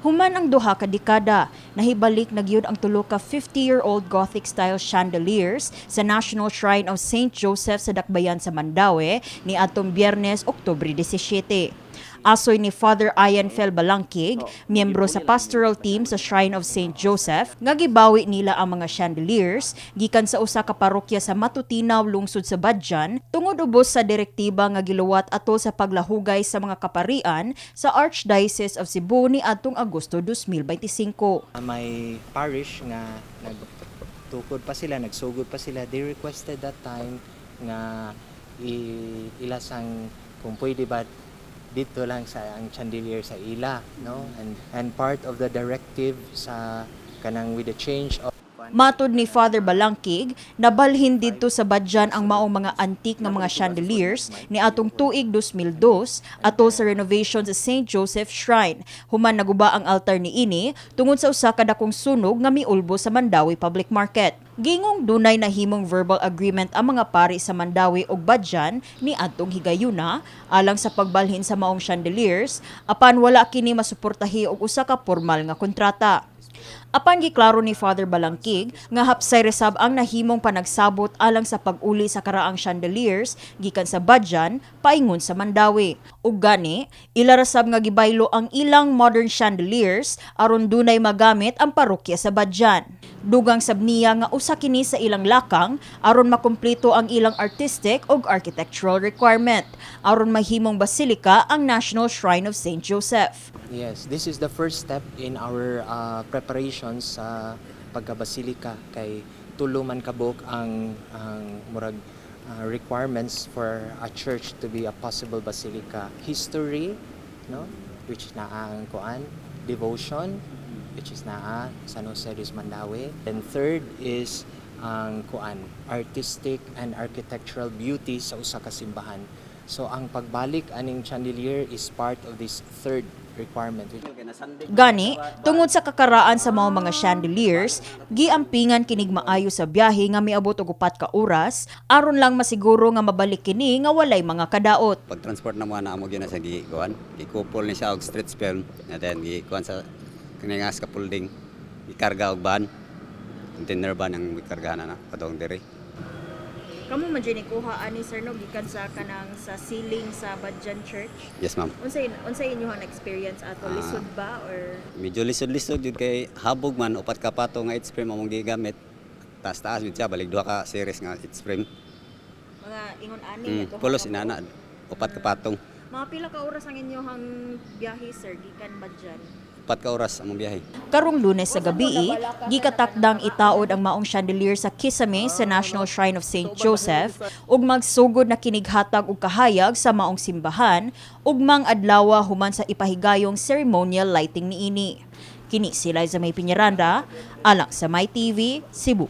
Human ang duha ka dekada, nahibalik na gyud ang tulo ka 50-year-old Gothic-style chandeliers sa National Shrine of St. Joseph sa Dakbayan sa Mandaue ni atong Biyernes, Oktubre 17. Asoy ni Father Ian Fel Balangkig, miyembro sa pastoral team sa Shrine of St. Joseph, nga gibawi nila ang mga chandeliers gikan sa usa ka parokya sa Matutinaw, lungsod sa Badjan, tungod ubos sa direktiba nga giluwat atol sa paglahugay sa mga kaparian sa Archdiocese of Cebu ni adtong Agosto 2025. May parish nga nagtukod pa sila, nagsugod pa sila. They requested that time nga ilasang kung pwede ba dito lang sa ang chandelier sa ila, no? And part of the directive sa kanang with the change of Matod ni Father Balangkig, nabalhin didto sa Badjan ang maong mga antik nga mga chandeliers ni atong tuig 2002 atol sa renovation sa St. Joseph Shrine. Human naguba ang altar ni ini tungod sa usa ka dakong sunog nga miulbo sa Mandaue Public Market. Gingong dunay nahimong verbal agreement ang mga pari sa Mandaue ug Badjan ni adtong higayuna alang sa pagbalhin sa maong chandeliers apan wala kini masuportahi og usa ka formal nga kontrata. Apan giklaro ni Father Balangkig nga hapsay resab ang nahimong panagsabot alang sa pag-uli sa karaang chandeliers gikan sa Badjan paingon sa Mandaue. Ug gani, ilarasab nga gibaylo ang ilang modern chandeliers aron dunay magamit ang parokya sa Badjan. Dugang sab niya nga usa kini sa ilang lakang aron makumpleto ang ilang artistic ug architectural requirement aron mahimong basilika ang National Shrine of St. Joseph. Yes, this is the first step in our preparations sa pagkabasilika kay tulo man kabuk ang murag requirements for a church to be a possible basilica. History, no, which is naa ang kuan, devotion, which is naa San Jose de Mandaue. And third is ang kuan, artistic and architectural beauty sa usa ka simbahan. So ang pagbalik aning chandelier is part of this third requirement. Gani, tungod sa kakaraan sa mga chandeliers, giampingan kinig maayo sa biyahe nga miabot og 4 ka oras aron lang masiguro nga mabalik kini nga walay mga kadaot. Pag-transport na mo na amo gyud sa gikuan, gikupol ni siya og stretch film, and then gikuan sa kini nga scaffolding, ikarga og van, container van ang ikargahan na padong diri. Kamo man jud kuha ani sir no gikan sa kanang sa ceiling sa Badjan Church. Yes, ma'am. Unsay inyohang experience ato lisod ba or Medyo lisod-lisod jud kay habog man upat ka pato nga frame among gigamit. Taas-taas jud siya balik duha ka series nga frame. mga ingon ani ato? Pulos inana upat ka patong. Mga pila ka oras ang inyohang biyahe sir gikan Badjan? Upat ka oras among biyahe. Karong Lunes sa gabi, gikatakdang itaod ang maong chandelier sa Kisame sa National Shrine of St. Joseph ug magsugod na kinighatag og kahayag sa maong simbahan ug mang-adlaw human sa ipahigayong ceremonial lighting niini. Kini si Liza May Piñaranda, alang sa My TV, Cebu.